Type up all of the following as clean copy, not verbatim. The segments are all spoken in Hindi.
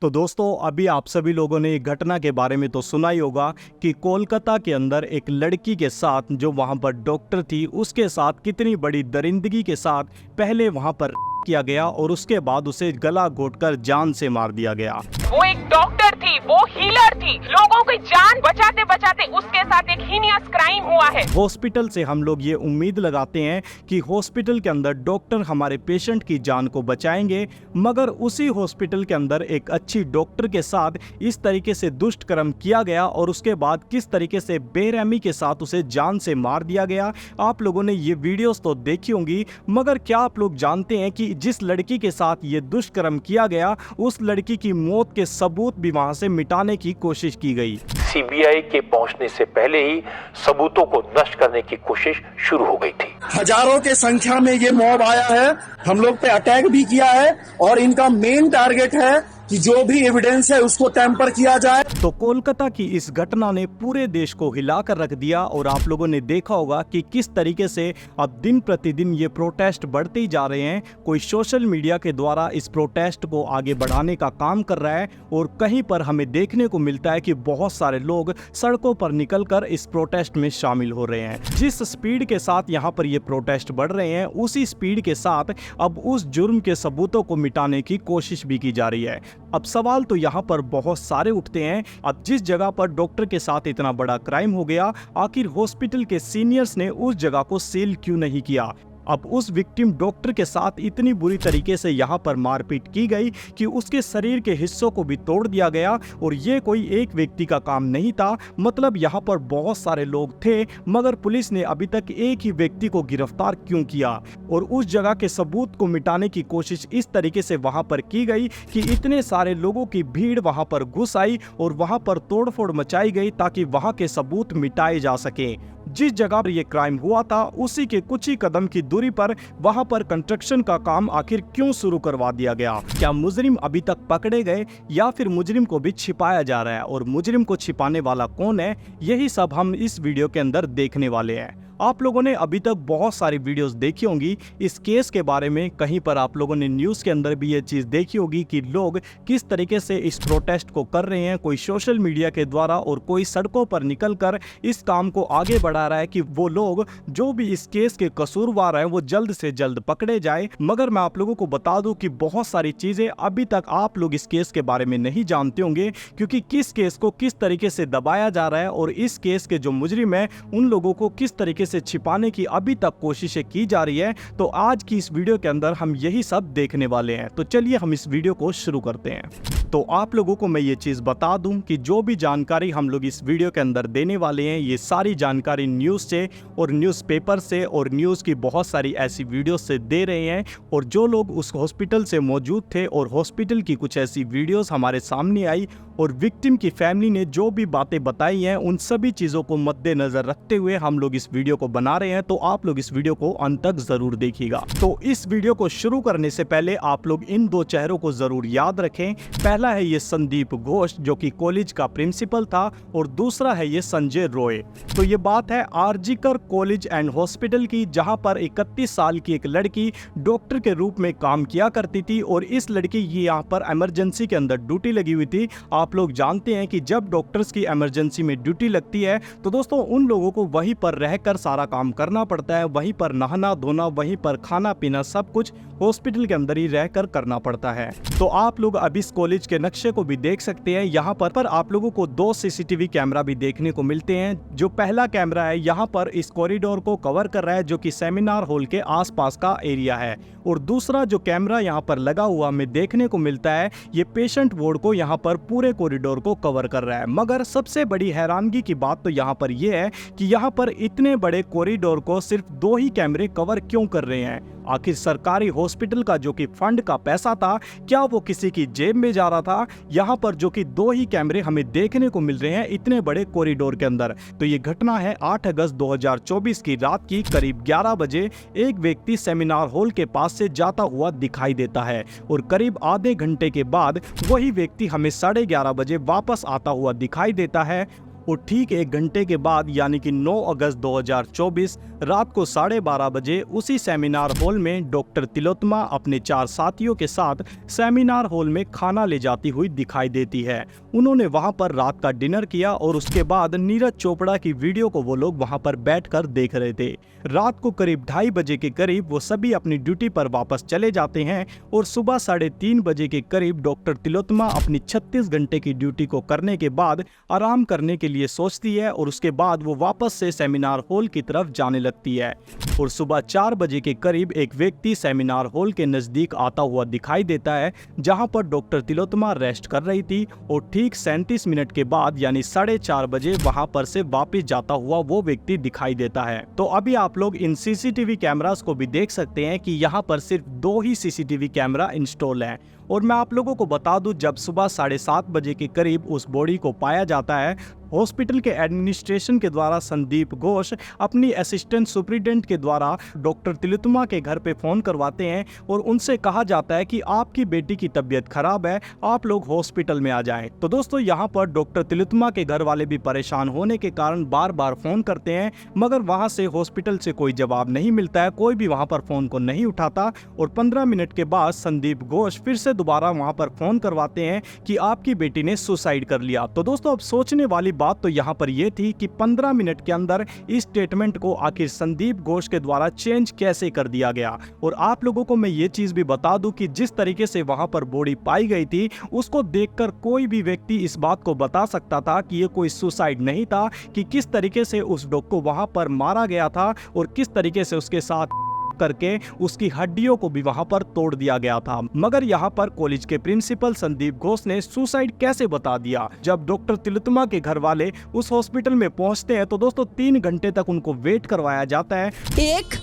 तो दोस्तों, अभी आप सभी लोगों ने एक घटना के बारे में तो सुना ही होगा कि कोलकाता के अंदर एक लड़की के साथ जो वहां पर डॉक्टर थी उसके साथ कितनी बड़ी दरिंदगी के साथ पहले वहां पर किया गया और उसके बाद उसे गला घोटकर जान से मार दिया गया। वो एक डॉक्टर थी, वो हीलर थी, लोगों की जान बचाते बचाते उसके साथ एक हीनियस क्राइम हुआ है। हॉस्पिटल से हम लोग ये उम्मीद लगाते हैं कि हॉस्पिटल के अंदर डॉक्टर हमारे पेशेंट की जान को बचाएंगे, मगर उसी हॉस्पिटल के अंदर एक अच्छी डॉक्टर के साथ इस तरीके से दुष्ट कर्म किया गया और उसके बाद किस तरीके से बेरहमी के साथ उसे जान से मार दिया गया। आप लोगों ने ये वीडियोस तो देखी होंगी, मगर क्या आप लोग जानते हैं कि जिस लड़की के साथ ये दुष्कर्म किया गया उस लड़की की मौत के सबूत भी वहां से मिटाने की कोशिश की गई। सीबीआई के पहुंचने से पहले ही सबूतों को नष्ट करने की कोशिश शुरू हो गई थी। हजारों के संख्या में ये मॉब आया है, हम लोग पे अटैक भी किया है और इनका मेन टारगेट है कि जो भी एविडेंस है उसको टेम्पर किया जाए। तो कोलकाता की इस घटना ने पूरे देश को हिलाकर रख दिया और आप लोगों ने देखा होगा कि किस तरीके से अब दिन प्रतिदिन ये प्रोटेस्ट बढ़ते ही जा रहे हैं। कोई सोशल मीडिया के द्वारा इस प्रोटेस्ट को आगे बढ़ाने का काम कर रहा है और कहीं पर हमें देखने को मिलता है कि बहुत सारे लोग सड़कों पर निकलकर इस प्रोटेस्ट में शामिल हो रहे हैं। जिस स्पीड के साथ यहाँ पर ये प्रोटेस्ट बढ़ रहे हैं उसी स्पीड के साथ अब उस जुर्म के सबूतों को मिटाने की कोशिश भी की जा रही है। अब सवाल तो यहाँ पर बहुत सारे उठते हैं, अब जिस जगह पर डॉक्टर के साथ इतना बड़ा क्राइम हो गया, आखिर हॉस्पिटल के सीनियर्स ने उस जगह को सील क्यों नहीं किया। अब उस विक्टिम डॉक्टर के साथ इतनी बुरी तरीके से यहाँ पर मारपीट की गई कि उसके शरीर के हिस्सों को भी तोड़ दिया गया और ये कोई एक व्यक्ति का काम नहीं था, मतलब यहाँ पर बहुत सारे लोग थे, मगर पुलिस ने अभी तक एक ही व्यक्ति को गिरफ्तार क्यों किया। और उस जगह के सबूत को मिटाने की कोशिश इस तरीके से वहाँ पर की गई कि इतने सारे लोगों की भीड़ वहाँ पर घुस आई और वहाँ पर तोड़फोड़ मचाई गई ताकि वहाँ के सबूत मिटाए जा सके। जिस जगह पर यह क्राइम हुआ था उसी के कुछ ही कदम की दूरी पर वहां पर कंस्ट्रक्शन का काम आखिर क्यों शुरू करवा दिया गया। क्या मुजरिम अभी तक पकड़े गए या फिर मुजरिम को भी छिपाया जा रहा है और मुजरिम को छिपाने वाला कौन है, यही सब हम इस वीडियो के अंदर देखने वाले हैं। आप लोगों ने अभी तक बहुत सारी वीडियोस देखी होंगी इस केस के बारे में, कहीं पर आप लोगों ने न्यूज़ के अंदर भी ये चीज़ देखी होगी कि लोग किस तरीके से इस प्रोटेस्ट को कर रहे हैं, कोई सोशल मीडिया के द्वारा और कोई सड़कों पर निकलकर इस काम को आगे बढ़ा रहा है कि वो लोग जो भी इस केस के कसूरवार हैं वो जल्द से जल्द पकड़े जाए। मगर मैं आप लोगों को बता दूं कि बहुत सारी चीज़ें अभी तक आप लोग इस केस के बारे में नहीं जानते होंगे, क्योंकि किस केस को किस तरीके से दबाया जा रहा है और इस केस के जो मुजरिम है उन लोगों को किस तरीके से छिपाने की अभी तक कोशिशें की जा रही है। तो आज की इस वीडियो के अंदर हम यही सब देखने वाले हैं। तो चलिए हम इस वीडियो को शुरू करते हैं। तो आप लोगों को मैं ये चीज़ बता दूं कि जो भी जानकारी हम लोग इस वीडियो के अंदर देने वाले हैं ये सारी जानकारी न्यूज़ से और न्यूज़पेपर से और न्यूज़ की बहुत सारी ऐसी वीडियो से दे रहे हैं। और जो लोग उस हॉस्पिटल से मौजूद थे और हॉस्पिटल की कुछ ऐसी वीडियोस हमारे सामने आई और विक्टिम की फैमिली ने जो भी बातें बताई हैं उन सभी चीज़ों को मद्देनजर रखते हुए हम लोग इस वीडियो को बना रहे हैं। तो आप लोग इस वीडियो को अंत तक जरूर देखिएगा। तो इस वीडियो को शुरू करने से पहले आप लोग इन दो चेहरों को जरूर याद रखें। पहला है ये संदीप घोष जो कि कॉलेज का प्रिंसिपल था और दूसरा है ये संजय रॉय। तो ये बात है आरजीकर कॉलेज एंड हॉस्पिटल की, जहां पर 31 साल की एक लड़की डॉक्टर के रूप में काम किया करती थी और इस लड़की की यहाँ पर इमरजेंसी के अंदर ड्यूटी लगी हुई थी। आप लोग जानते हैं कि जब डॉक्टर्स की इमरजेंसी में ड्यूटी लगती है तो दोस्तों उन लोगों को वहीं पर रहकर सारा काम करना पड़ता है, वहीं पर नहाना धोना, वहीं पर खाना पीना सब कुछ हॉस्पिटल के अंदर ही रहकर करना पड़ता है। तो आप लोग अब इस कॉलेज के नक्शे को भी देख सकते हैं। यहाँ पर आप लोगों को 2 सीसीटीवी कैमरा भी देखने को मिलते हैं। जो पहला कैमरा है यहाँ पर इस कॉरिडोर को कवर कर रहा है जो कि सेमिनार हॉल के आसपास का एरिया है, और दूसरा जो कैमरा यहाँ पर लगा हुआ हमें देखने को मिलता है ये पेशेंट वार्ड को यहाँ पर पूरे कॉरिडोर को कवर कर रहा है। मगर सबसे बड़ी हैरानगी की बात तो यहाँ पर यह है कि यहाँ पर इतने बड़े कॉरिडोर को सिर्फ 2 ही कैमरे कवर क्यों कर रहे हैं। आखिर सरकारी हॉस्पिटल का जो कि फंड का पैसा था क्या वो किसी की जेब में जा रहा था। यहाँ पर जो कि 2 ही कैमरे हमें देखने को मिल रहे हैं इतने बड़े कॉरिडोर के अंदर। तो ये घटना है 8 अगस्त 2024 की रात की करीब 11 बजे। एक व्यक्ति सेमिनार हॉल के पास से जाता हुआ दिखाई देता है और करीब आधे घंटे के बाद वही व्यक्ति हमें 11:30 बजे वापस आता हुआ दिखाई देता है। और ठीक 1 घंटे के बाद यानी कि 9 अगस्त 2024 रात को 12:30 बजे उसी सेमिनार हॉल में डॉक्टर तिलोत्तमा अपने 4 साथियों के साथ सेमिनार हॉल में खाना ले जाती हुई दिखाई देती है। उन्होंने वहां पर रात का डिनर किया और उसके बाद नीरज चोपड़ा की वीडियो को वो लोग वहां पर बैठकर देख रहे थे। रात को करीब 2:30 बजे के करीब वो सभी अपनी ड्यूटी पर वापस चले जाते हैं और सुबह 3:30 बजे के करीब डॉक्टर तिलोत्तमा अपनी 36 घंटे की ड्यूटी को करने के बाद आराम करने के लिए सोचती है और उसके बाद वो वापस से सेमिनार हॉल की तरफ जाने लगती है। और सुबह 4 बजे के करीब एक व्यक्ति सेमिनार हॉल के नजदीक आता हुआ दिखाई देता है जहां पर डॉक्टर तिलोत्तमा रेस्ट कर रही थी और ठीक 37 मिनट के बाद यानी 4:30 बजे वहां पर से वापस जाता हुआ वो व्यक्ति दिखाई देता है। तो अभी आप लोग इन सीसीटीवी कैमरास को भी देख सकते हैं कि यहाँ पर सिर्फ 2 ही सीसीटीवी कैमरा इंस्टॉल है। और मैं आप लोगों को बता दूं, जब सुबह 7:30 बजे के करीब उस बॉडी को पाया जाता है, हॉस्पिटल के एडमिनिस्ट्रेशन के द्वारा संदीप घोष अपनी असिस्टेंट सुपरिटेंडेंट के द्वारा डॉक्टर तिलोत्तमा के घर पे फोन करवाते हैं और उनसे कहा जाता है कि आपकी बेटी की तबीयत खराब है, आप लोग हॉस्पिटल में आ जाएं। तो दोस्तों यहाँ पर डॉक्टर तिलोत्तमा के घर वाले भी परेशान होने के कारण बार बार फोन करते हैं, मगर वहां से हॉस्पिटल से कोई जवाब नहीं मिलता है, कोई भी वहां पर फोन को नहीं उठाता। और 15 मिनट के बाद संदीप घोष फिर से दोबारा वहां पर फोन करवाते हैं कि आपकी बेटी ने सुसाइड कर लिया। तो दोस्तों अब सोचने वाली बात तो यहाँ पर यह थी कि 15 मिनट के अंदर इस स्टेटमेंट को आखिर संदीप घोष के द्वारा चेंज कैसे कर दिया गया। और आप लोगों को मैं ये चीज भी बता दूं कि जिस तरीके से वहां पर बॉडी पाई गई थी उसको देखकर कोई भी व्यक्ति इस बात को बता सकता था कि ये कोई सुसाइड नहीं था, कि किस तरीके से उस डॉग को वहां पर मारा गया था और किस तरीके से उसके साथ करके उसकी हड्डियों को भी वहां पर तोड़ दिया गया था। मगर यहाँ पर कॉलेज के प्रिंसिपल संदीप घोष ने सुसाइड कैसे बता दिया। जब डॉक्टर तिलोत्तमा के घर वाले उस हॉस्पिटल में पहुंचते हैं तो दोस्तों 3 घंटे तक उनको वेट करवाया जाता है। एक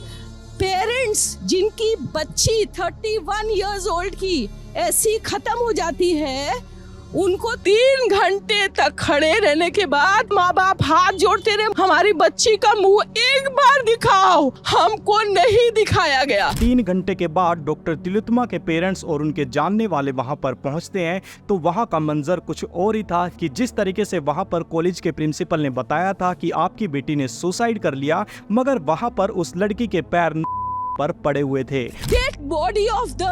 पेरेंट्स जिनकी बच्ची 31 इयर्स ओल्ड की ऐसी खत्म हो जाती है, उनको 3 घंटे तक खड़े रहने के बाद माँ बाप हाथ जोड़ते रहे, हमारी बच्ची का मुंह एक बार दिखाओ, हमको नहीं दिखाया गया। 3 घंटे के बाद डॉक्टर तिलोत्तमा के पेरेंट्स और उनके जानने वाले वहां पर पहुंचते हैं तो वहां का मंजर कुछ और ही था कि जिस तरीके से वहां पर कॉलेज के प्रिंसिपल ने बताया था कि आपकी बेटी ने सुसाइड कर लिया, मगर वहां पर उस लड़की के पैर पर पड़े हुए थे। Dead body of the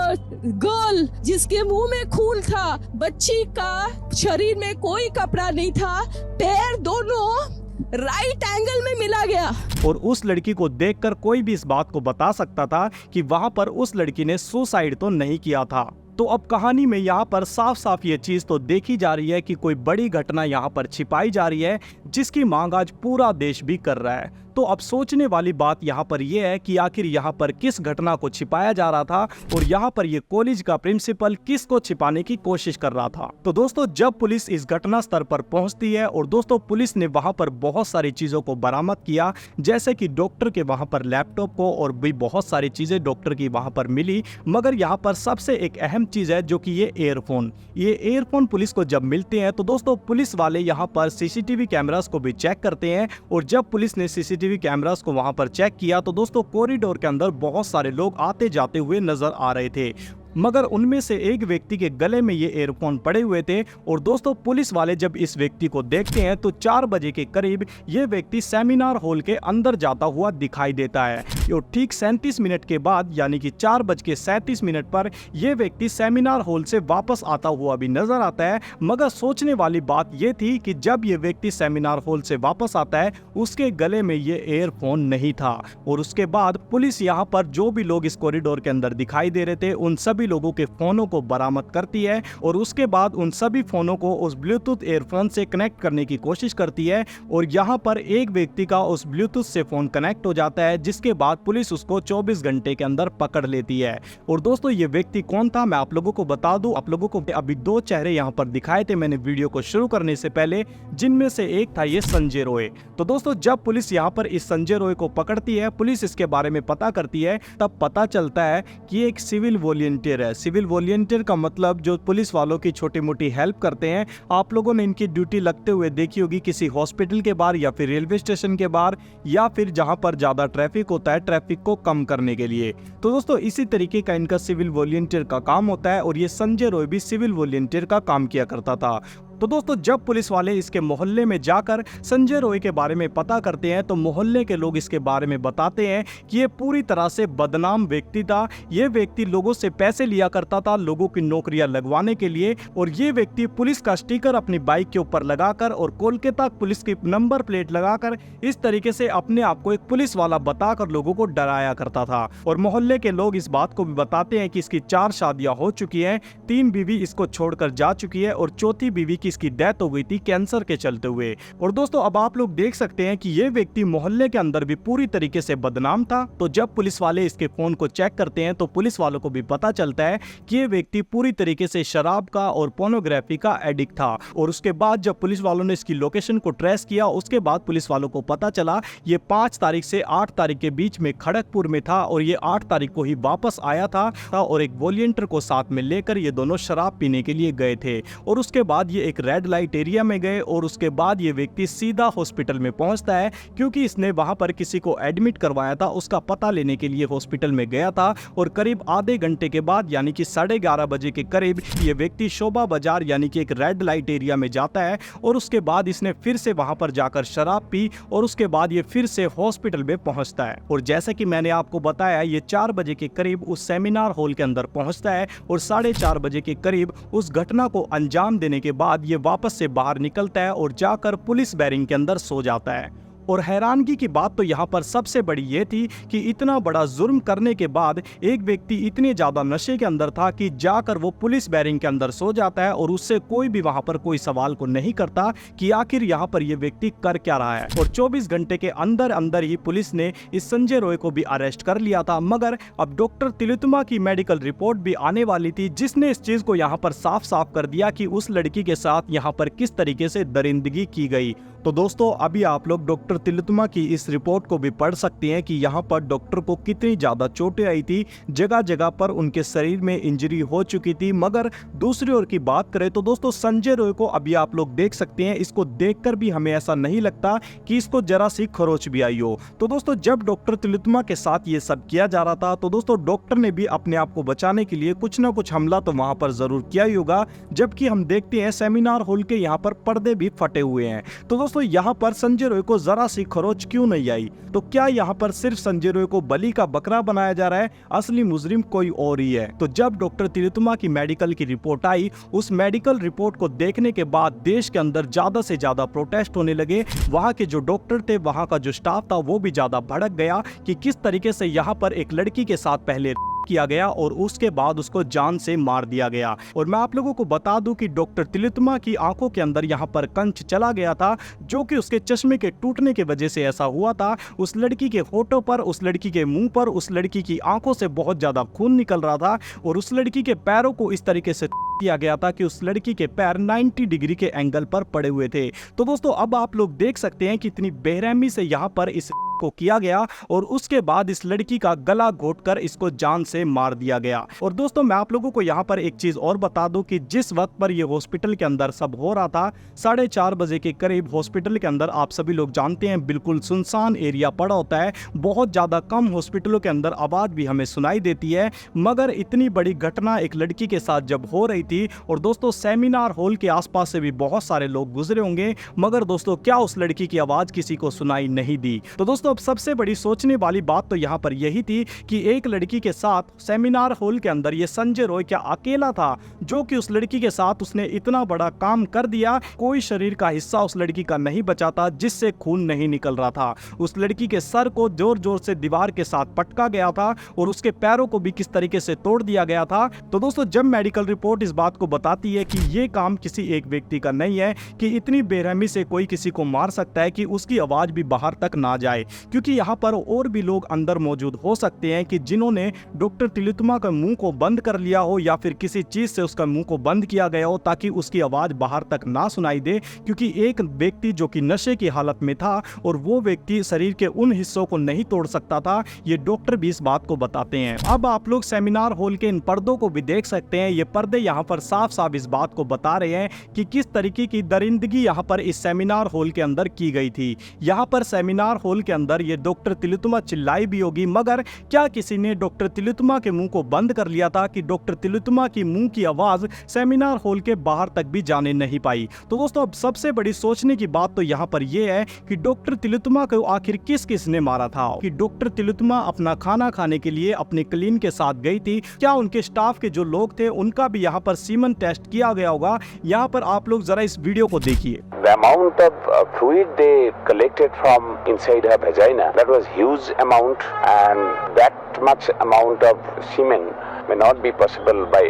girl, जिसके मुंह में खून था, बच्ची का शरीर में कोई कपड़ा नहीं था, पैर दोनों राइट एंगल में मिला गया। और उस लड़की को देखकर कोई भी इस बात को बता सकता था कि वहां पर उस लड़की ने सुसाइड तो नहीं किया था। तो अब कहानी में यहाँ पर साफ साफ ये चीज तो देखी जा रही है कि कोई बड़ी घटना यहाँ पर छिपाई जा रही है जिसकी मांग आज पूरा देश भी कर रहा है। तो अब सोचने वाली बात यहाँ पर यह है कि आखिर यहाँ पर किस घटना को छिपाया जा रहा था और यहाँ पर ये कॉलेज का प्रिंसिपल किस को छिपाने की कोशिश कर रहा था। तो दोस्तों जब पुलिस इस घटना स्थल पर पहुंचती है और दोस्तों पुलिस ने वहां पर बहुत सारी चीजों को बरामद किया, जैसे कि डॉक्टर के वहां पर लैपटॉप को और भी बहुत सारी चीजें डॉक्टर की वहां पर मिली। मगर यहाँ पर सबसे एक अहम चीज है जो कि ये ईयरफोन पुलिस को जब मिलते हैं तो दोस्तों पुलिस वाले यहाँ पर सीसीटीवी कैमरास को भी चेक करते हैं। और जब पुलिस ने सीसीटीवी कैमरास को वहां पर चेक किया तो दोस्तों कॉरिडोर के अंदर बहुत सारे लोग आते जाते हुए नजर आ रहे थे, मगर उनमें से एक व्यक्ति के गले में ये ईयरफोन पड़े हुए थे। और दोस्तों पुलिस वाले जब इस व्यक्ति को देखते हैं तो 4 बजे के करीब ये व्यक्ति सेमिनार हॉल के अंदर जाता हुआ दिखाई देता है। और ठीक 37 मिनट के बाद यानी कि 4:37 पर यह व्यक्ति सेमिनार हॉल से वापस आता हुआ भी नजर आता है। मगर सोचने वाली बात यह थी कि जब ये व्यक्ति सेमिनार हॉल से वापस आता है उसके गले में ये ईयरफोन नहीं था। और उसके बाद पुलिस यहाँ पर जो भी लोग इस कॉरिडोर के अंदर दिखाई दे रहे थे उन सभी लोगों के फोनों को बरामद करती है और उसके बाद उन सभी फोनों को उस ब्लूटूथ ईयरफोन से कनेक्ट करने की कोशिश करती है। और यहाँ पर एक व्यक्ति का उस ब्लूटूथ से फोन कनेक्ट हो जाता है, जिसके बाद पुलिस उसको 24 घंटे के अंदर पकड़ लेती है। और दोस्तों ये व्यक्ति कौन था मैं आप लोगों को बता दूं। आप लोगों को अभी 2 चेहरे यहाँ पर दिखाए थे मैंने वीडियो को शुरू करने से पहले, जिनमें से एक था ये संजय रॉय। तो दोस्तों जब पुलिस यहाँ पर इस संजय रॉय को पकड़ती है, पुलिस इसके बारे में पता करती है, तब पता चलता है कि एक सिविल वॉलंटियर है। सिविल वॉलंटियर का मतलब जो पुलिस वालों की छोटी मोटी हेल्प करते हैं। आप लोगों ने इनकी ड्यूटी लगते हुए देखी होगी किसी हॉस्पिटल के बाहर या फिर रेलवे स्टेशन के बाहर या फिर जहां पर ज्यादा ट्रैफिक होता है, ट्रैफिक को कम करने के लिए। तो दोस्तों इसी तरीके का इनका सिविल वॉलंटियर का काम होता है और ये संजय रॉय भी सिविल वॉलंटियर का काम किया करता था। तो दोस्तों जब पुलिस वाले इसके मोहल्ले में जाकर संजय रॉय के बारे में पता करते हैं तो मोहल्ले के लोग इसके बारे में बताते हैं कि ये पूरी तरह से बदनाम व्यक्ति था। ये व्यक्ति लोगों से पैसे लिया करता था लोगों की नौकरियां लगवाने के लिए, और ये व्यक्ति पुलिस का स्टिकर अपनी बाइक के ऊपर लगाकर और कोलकाता पुलिस की नंबर प्लेट लगाकर इस तरीके से अपने आप को एक पुलिस वाला बताकर लोगों को डराया करता था। और मोहल्ले के लोग इस बात को भी बताते हैं कि इसकी 4 शादियां हो चुकी हैं, 3 बीवी इसको छोड़कर जा चुकी है और चौथी बीवी की इसकी डेथ हो गई थी कैंसर के चलते हुए। और दोस्तों अब आप लोग देख सकते हैं कि ये व्यक्ति मोहल्ले के अंदर भी पूरी तरीके से बदनाम था। तो जब पुलिस वाले इसके फोन को चेक करते हैं तो पुलिस वालों को भी पता चलता है कि ये व्यक्ति पूरी तरीके से शराब का और पोर्नोग्राफी का एडिक्ट था। और उसके बाद जब पुलिस वालों ने इसकी लोकेशन को ट्रेस किया, उसके बाद पुलिस वालों को पता चला ये 5 तारीख से 8 तारीख के बीच में खड़गपुर में था और ये 8 तारीख को ही वापस आया था और एक वॉलंटियर को साथ में लेकर ये दोनों शराब पीने के लिए गए थे। और उसके बाद ये एक रेड लाइट एरिया में गए और उसके बाद ये व्यक्ति सीधा हॉस्पिटल में पहुंचता है, क्योंकि इसने वहां पर किसी को एडमिट करवाया था, उसका पता लेने के लिए हॉस्पिटल में गया था। और करीब आधे घंटे के बाद यानी कि 11:30 बजे के करीब ये व्यक्ति शोभा बाजार यानी कि एक रेड लाइट एरिया में जाता है और उसके बाद इसने फिर से वहां पर जाकर शराब पी और उसके बाद ये फिर से हॉस्पिटल में पहुंचता है। और जैसा कि मैंने आपको बताया ये 4 बजे के करीब उस सेमिनार हॉल के अंदर पहुंचता है और 4:30 बजे के करीब उस घटना को अंजाम देने के बाद ये वापस से बाहर निकलता है और जाकर पुलिस बैरिंग के अंदर सो जाता है। और हैरानगी की बात तो यहाँ पर सबसे बड़ी ये थी कि इतना बड़ा जुर्म करने के बाद एक व्यक्ति इतने ज्यादा नशे के अंदर था कि जाकर वो पुलिस बैरिंग के अंदर सो जाता है और उससे कोई भी वहां पर कोई सवाल को नहीं करता कि आखिर यहाँ पर ये व्यक्ति कर क्या रहा है। और 24 घंटे के अंदर अंदर ही पुलिस ने इस संजय रॉय को भी अरेस्ट कर लिया था। मगर अब डॉक्टर तिलोत्तमा की मेडिकल रिपोर्ट भी आने वाली थी जिसने इस चीज को यहाँ पर साफ साफ कर दिया कि उस लड़की के साथ यहाँ पर किस तरीके से दरिंदगी की गई। तो दोस्तों अभी आप लोग डॉक्टर तिलोत्तमा की इस रिपोर्ट को भी पढ़ सकते हैं कि यहाँ पर डॉक्टर को कितनी ज्यादा चोटें आई थी, जगह जगह पर उनके शरीर में इंजरी हो चुकी थी। मगर दूसरी ओर की बात करें तो दोस्तों संजय रॉय को अभी आप लोग देख सकते हैं, इसको देखकर भी हमें ऐसा नहीं लगता कि इसको जरा सी खरोच भी आई हो। तो दोस्तों जब डॉक्टर तिलोत्तमा के साथ ये सब किया जा रहा था तो दोस्तों डॉक्टर ने भी अपने आप को बचाने के लिए कुछ ना कुछ हमला तो वहां पर जरूर किया ही होगा। जबकि हम देखते हैं सेमिनार हॉल के यहाँ पर पर्दे भी फटे हुए हैं। तो दोस्तों यहाँ पर संजय रॉय को जरा सी खरोच क्यों नहीं आई? तो क्या यहाँ पर सिर्फ संजय रॉय को बलि का बकरा बनाया जा रहा है? असली मुजरिम कोई और ही है। तो जब डॉक्टर तिलोत्तमा की मेडिकल की रिपोर्ट आई, उस मेडिकल रिपोर्ट को देखने के बाद देश के अंदर ज्यादा से ज्यादा प्रोटेस्ट होने लगे। वहां के जो डॉक्टर थे, वहां का जो स्टाफ था, वो भी ज्यादा भड़क गया कि किस तरीके से यहाँ पर एक लड़की के साथ पहले किया गया और उसके बाद उसको जान से मार दिया गया। और मैं आप लोगों को बता दूं कि डॉक्टर तिलोत्तमा की आंखों के अंदर यहाँ पर कंच चला गया था, जो कि उसके चश्मे के टूटने की वजह से ऐसा हुआ था। उस लड़की के होठों पर, उस लड़की के मुंह पर, उस लड़की की आंखों से बहुत ज्यादा खून निकल रहा था और उस लड़की के पैरों को इस तरीके से किया गया था कि उस लड़की के पैर 90 डिग्री के एंगल पर पड़े हुए थे। तो दोस्तों अब आप लोग देख सकते हैं कि इतनी बेरहमी से यहाँ पर इस को किया गया और उसके बाद इस लड़की का गला घोटकर इसको जान से मार दिया गया। और दोस्तों मैं आप लोगों को यहाँ पर एक चीज और बता दूं कि जिस वक्त पर ये हॉस्पिटल के अंदर सब हो रहा था, 4:30 बजे के करीब हॉस्पिटल के अंदर आप सभी लोग जानते हैं बिल्कुल सुनसान एरिया पड़ा होता है। बहुत ज्यादा कम हॉस्पिटलों के अंदर आवाज भी हमें सुनाई देती है। मगर इतनी बड़ी घटना एक लड़की के साथ जब हो रही थी, और दोस्तों सेमिनार हॉल के आसपास से भी बहुत सारे लोग गुजरे होंगे, मगर दोस्तों क्या उस लड़की की आवाज किसी को सुनाई नहीं दी? तो दोस्तों अब सबसे बड़ी सोचने वाली बात तो यहाँ पर यही थी कि एक लड़की के साथ सेमिनार हॉल के अंदर ये संजय रॉय क्या अकेला था जो कि उस लड़की के साथ उसने इतना बड़ा काम कर दिया? कोई शरीर का हिस्सा उस लड़की का नहीं बचा था जिससे खून नहीं निकल रहा था। उस लड़की के सर को जोर जोर से दीवार के साथ पटका गया था और उसके पैरों को भी किस तरीके से तोड़ दिया गया था। तो दोस्तों जब मेडिकल रिपोर्ट इस बात को बताती है कि ये काम किसी एक व्यक्ति का नहीं है, कि इतनी बेरहमी से कोई किसी को मार सकता है कि उसकी आवाज भी बाहर तक ना जाए, क्योंकि यहाँ पर और भी लोग अंदर मौजूद हो सकते हैं कि जिन्होंने डॉक्टर तिलोत्तमा का मुंह को बंद कर लिया हो या फिर किसी चीज से उसका मुंह को बंद किया गया हो ताकि उसकी आवाज बाहर तक ना सुनाई दे। क्योंकि एक व्यक्ति जो कि नशे की हालत में था और वो व्यक्ति शरीर के उन हिस्सों को नहीं तोड़ सकता था, ये डॉक्टर भी इस बात को बताते हैं। अब आप लोग सेमिनार हॉल के इन पर्दों को भी देख सकते हैं। ये पर्दे यहाँ पर साफ साफ इस बात को बता रहे हैं कि किस तरीके की दरिंदगी यहाँ पर इस सेमिनार हॉल के अंदर की गई थी। यहाँ पर सेमिनार हॉल के अंदर ये डॉक्टर तिलोत्तमा चिल्लाई भी होगी, मगर क्या किसी ने डॉक्टर तिलोत्तमा के मुंह को बंद कर लिया था कि डॉक्टर तिलोत्तमा की मुंह की आवाज सेमिनार हॉल के बाहर तक भी जाने नहीं पाई। तो दोस्तों अब सबसे बड़ी सोचने की बात तो यहाँ पर यह है कि डॉक्टर तिलोत्तमा को आखिर किस ने मारा था। कि डॉक्टर तिलोत्तमा अपना खाना खाने के लिए अपने क्लीन के साथ गई थी, क्या उनके स्टाफ के जो लोग थे उनका भी यहाँ पर सीमन टेस्ट किया गया होगा? यहाँ पर आप लोग जरा इस वीडियो को देखिए। The amount of fluid they collected from inside her vagina, that was huge amount, and that much amount of semen may not be possible by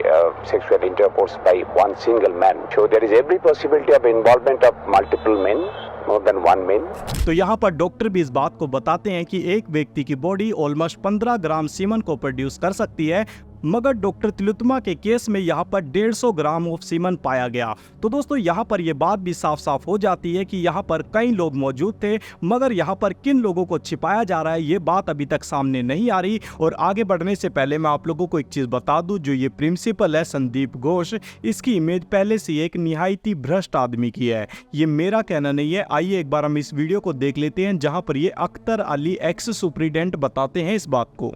sexual intercourse by one single man. So there is every possibility of involvement of multiple men, more than one man. तो यहाँ पर डॉक्टर भी इस बात को बताते हैं कि एक व्यक्ति की बॉडी ऑलमोस्ट 15 ग्राम सीमन को प्रोड्यूस कर सकती है, मगर डॉक्टर तिलोत्तमा के केस में यहाँ पर 150 ग्राम ऑफ सीमन पाया गया। तो दोस्तों यहाँ पर यह बात भी साफ साफ हो जाती है कि यहाँ पर कई लोग मौजूद थे, मगर यहाँ पर किन लोगों को छिपाया जा रहा है ये बात अभी तक सामने नहीं आ रही। और आगे बढ़ने से पहले मैं आप लोगों को एक चीज बता दूं, जो ये प्रिंसिपल है संदीप घोष, इसकी इमेज पहले से एक निहायत ही भ्रष्ट आदमी की है। ये मेरा कहना नहीं है। आइए एक बार हम इस वीडियो को देख लेते हैं, जहाँ पर ये अख्तर अली एक्स सुप्रीडेंट बताते हैं इस बात को।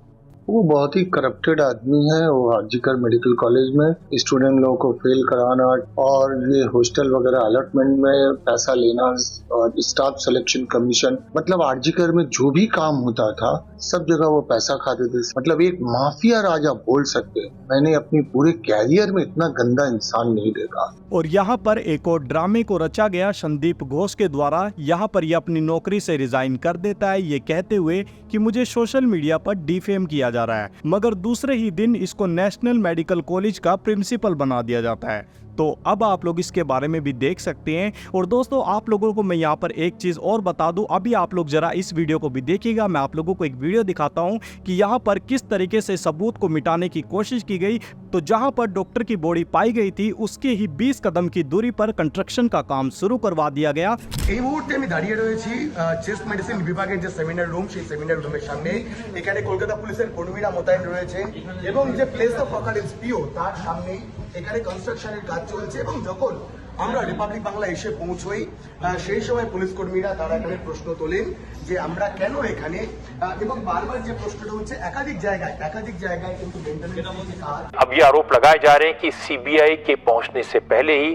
वो बहुत ही करप्टेड आदमी है। वो आरजीकर मेडिकल कॉलेज में स्टूडेंट लोगों को फेल कराना और ये हॉस्टल वगैरह अलॉटमेंट में पैसा लेना और स्टाफ सिलेक्शन कमीशन, मतलब आरजीकर में जो भी काम होता था सब जगह वो पैसा खाते थे। मतलब एक माफिया राजा बोल सकते हैं। मैंने अपनी पूरे कैरियर में इतना गंदा इंसान नहीं देखा। और यहाँ पर एक और ड्रामे को रचा गया संदीप घोष के द्वारा। यहाँ पर ये अपनी नौकरी से रिजाइन कर देता है, ये कहते हुए कि मुझे सोशल मीडिया पर डिफेम किया जा रहा है, मगर दूसरे ही दिन इसको नेशनल मेडिकल कॉलेज का प्रिंसिपल बना दिया जाता है। तो अब आप लोग इसके बारे में भी देख सकते हैं। और दोस्तों आप लोगों को मैं यहाँ पर एक चीज और बता दूं, अभी आप लोग जरा इस वीडियो को भी देखिएगा। मैं आप लोगों को एक वीडियो दिखाता हूँ कि यहाँ पर किस तरीके से सबूत को मिटाने की कोशिश की गई। तो जहाँ पर डॉक्टर की बॉडी पाई गई थी उसके ही 20 कदम की दूरी पर कंस्ट्रक्शन का काम शुरू करवा दिया गया। এই মুহূর্তে আমি দাঁড়িয়ে রয়েছি চেস্ট মেডিসিন বিভাগের যে সেমিনার রুম, সেই সেমিনার রুমের সামনে। এখানে কলকাতা পুলিশের কর্মীরা মোতায়েন রয়েছে এবং যে প্লেস অফ অকারেন্স পিও তার সামনে এখানে কনস্ট্রাকশনের কাজ চলছে। এবং যখন আমরা রিপাবলিক বাংলা এসে পৌঁছই সেই সময় পুলিশ কর্মীরা তারা এখানে প্রশ্ন তোলেন যে আমরা কেন এখানে, এবং বারবার যে প্রশ্নটা হচ্ছে একাধিক জায়গায় কিন্তু মেইনটেনেন্স কাজ। अब ये आरोप लगाए जा रहे हैं कि सीबीआई के पहुंचने से पहले ही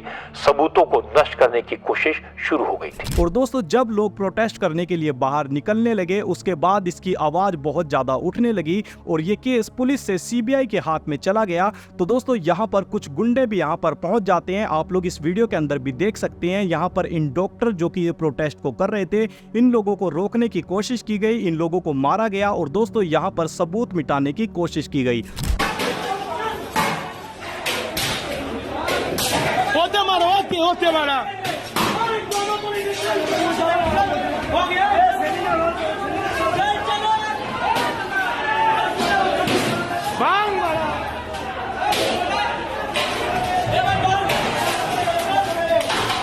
सबूतों को नष्ट करने की कोशिश शुरू हो गई थी। और दोस्तों जब लोग प्रोटेस्ट करने के लिए बाहर निकलने लगे उसके बाद इसकी आवाज बहुत ज्यादा उठने लगी और ये केस पुलिस से सीबीआई के हाथ में चला गया। तो दोस्तों यहाँ पर कुछ गुंडे भी यहाँ पर पहुंच जाते हैं, आप लोग इस वीडियो के अंदर भी देख सकते हैं। यहाँ पर इन डॉक्टर जो कि ये प्रोटेस्ट को कर रहे थे, इन लोगों को रोकने की कोशिश की गई, इन लोगों को मारा गया और दोस्तों यहाँ पर सबूत मिटाने की कोशिश की गई।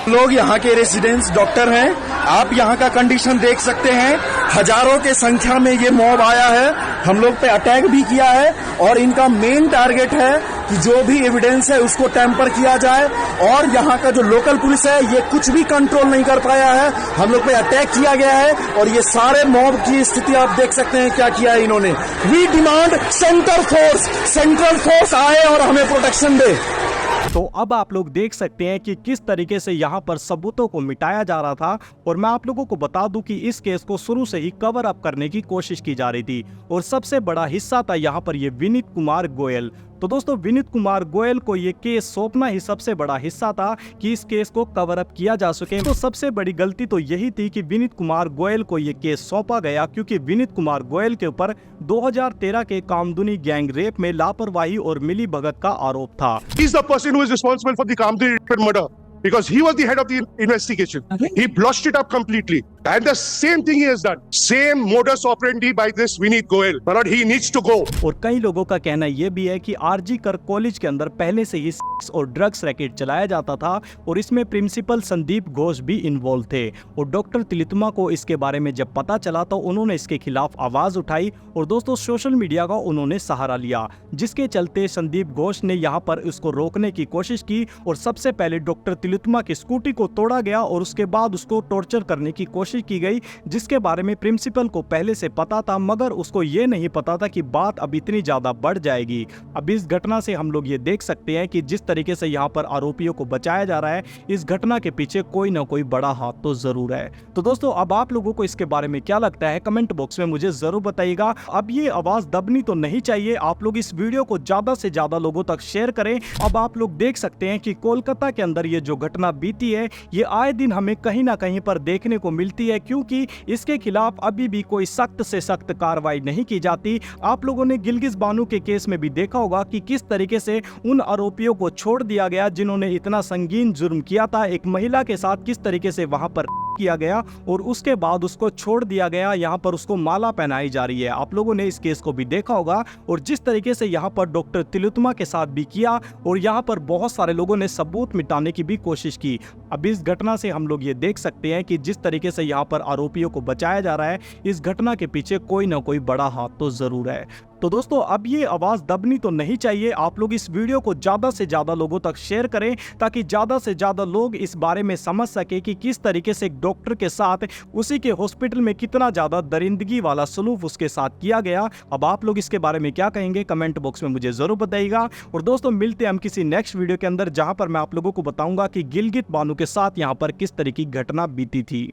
लोग यहाँ के रेसिडेंट्स डॉक्टर हैं, आप यहाँ का कंडीशन देख सकते हैं। हजारों के संख्या में ये मॉब आया है, हम लोग पे अटैक भी किया है और इनका मेन टारगेट है कि जो भी एविडेंस है उसको टेम्पर किया जाए। और यहाँ का जो लोकल पुलिस है ये कुछ भी कंट्रोल नहीं कर पाया है, हम लोग पे अटैक किया गया है और ये सारे मॉब की स्थिति आप देख सकते हैं क्या किया है इन्होंने। वी डिमांड सेंट्रल फोर्स आए और हमें प्रोटेक्शन दे। तो अब आप लोग देख सकते हैं कि किस तरीके से यहाँ पर सबूतों को मिटाया जा रहा था। और मैं आप लोगों को बता दूं कि इस केस को शुरू से ही कवर अप करने की कोशिश की जा रही थी और सबसे बड़ा हिस्सा था यहाँ पर ये विनीत कुमार गोयल। तो दोस्तों विनीत कुमार गोयल को ये केस सौंपना ही सबसे बड़ा हिस्सा था कि इस केस को कवर अप किया जा सके। तो सबसे बड़ी गलती तो यही थी कि विनीत कुमार गोयल को ये केस सौंपा गया, क्योंकि विनीत कुमार गोयल के ऊपर 2013 के कामदुनी गैंग रेप में लापरवाही और मिली भगत का आरोप था। He is the person who is responsible for the Kamdini murder because he was the head of the investigation. He blotched it up completely. And the same thing he has done. Same modus operandi by this Vineet Goyal. But he needs to go. और कई लोगों का कहना यह भी है कि आरजी कर कॉलेज के अंदर पहले से ही सेक्स और ड्रग्स रैकेट चलाया जाता था और इसमें प्रिंसिपल संदीप घोष भी इन्वॉल्व थे। और डॉक्टर तिलोत्तमा को इसके बारे में जब पता चला तो उन्होंने इसके खिलाफ आवाज उठाई और दोस्तों सोशल मीडिया का उन्होंने सहारा लिया, जिसके चलते संदीप घोष ने यहाँ पर उसको रोकने की कोशिश की और सबसे पहले डॉक्टर तिलोत्तमा की स्कूटी को तोड़ा गया और उसके बाद उसको टॉर्चर करने की कोशिश की गई, जिसके बारे में प्रिंसिपल को पहले से पता था, मगर उसको ये नहीं पता था कि बात अब इतनी ज्यादा बढ़ जाएगी। अब इस घटना से हम लोग ये देख सकते हैं कि जिस तरीके से यहाँ पर आरोपियों को बचाया जा रहा है, इस घटना के पीछे कोई ना कोई बड़ा हाथ तो जरूर है। तो दोस्तों, अब आप लोगों को इसके बारे में क्या लगता है कमेंट बॉक्स में मुझे जरूर बताइएगा। अब ये आवाज दबनी तो नहीं चाहिए, आप लोग इस वीडियो को ज्यादा से ज्यादा लोगों तक शेयर करें। अब आप लोग देख सकते हैं कि कोलकाता के अंदर ये जो घटना बीती है, ये आए दिन हमें कहीं ना कहीं पर देखने को मिलती है, क्योंकि इसके खिलाफ अभी भी कोई सख्त से सख्त कार्रवाई नहीं की जाती। आप लोगों ने गिलगिस बानो के केस में भी देखा होगा कि किस तरीके से उन आरोपियों को छोड़ दिया गया जिन्होंने इतना संगीन जुर्म किया था। एक महिला के साथ किस तरीके से वहां पर किया गया और उसके बाद उसको छोड़ दिया गया, यहाँ पर उसको माला पहनाई जा रही है। आप लोगों ने इस केस को भी देखा होगा और जिस तरीके से यहाँ पर डॉक्टर तिलोत्तमा के साथ भी किया और यहाँ पर बहुत सारे लोगों ने सबूत मिटाने की भी कोशिश की। अब इस घटना से हम लोग ये देख सकते हैं कि जिस तरीके से यहाँ पर आरोपियों को बचाया जा रहा है, इस घटना के पीछे कोई ना कोई बड़ा हाथ तो जरूर है। तो दोस्तों, अब ये आवाज दबनी तो नहीं चाहिए, आप लोग इस वीडियो को ज्यादा से ज्यादा लोगों तक शेयर करें ताकि ज्यादा से ज्यादा लोग इस बारे में समझ सके कि किस तरीके से एक डॉक्टर के साथ उसी के हॉस्पिटल में कितना ज्यादा दरिंदगी वाला सलूक उसके साथ किया गया। अब आप लोग इसके बारे में क्या कहेंगे कमेंट बॉक्स में मुझे जरूर बताइएगा। और दोस्तों, मिलते हैं हम किसी नेक्स्ट वीडियो के अंदर, जहां पर मैं आप लोगों को बताऊंगा कि गिलगित बानो के साथ यहां पर किस तरह की घटना बीती थी।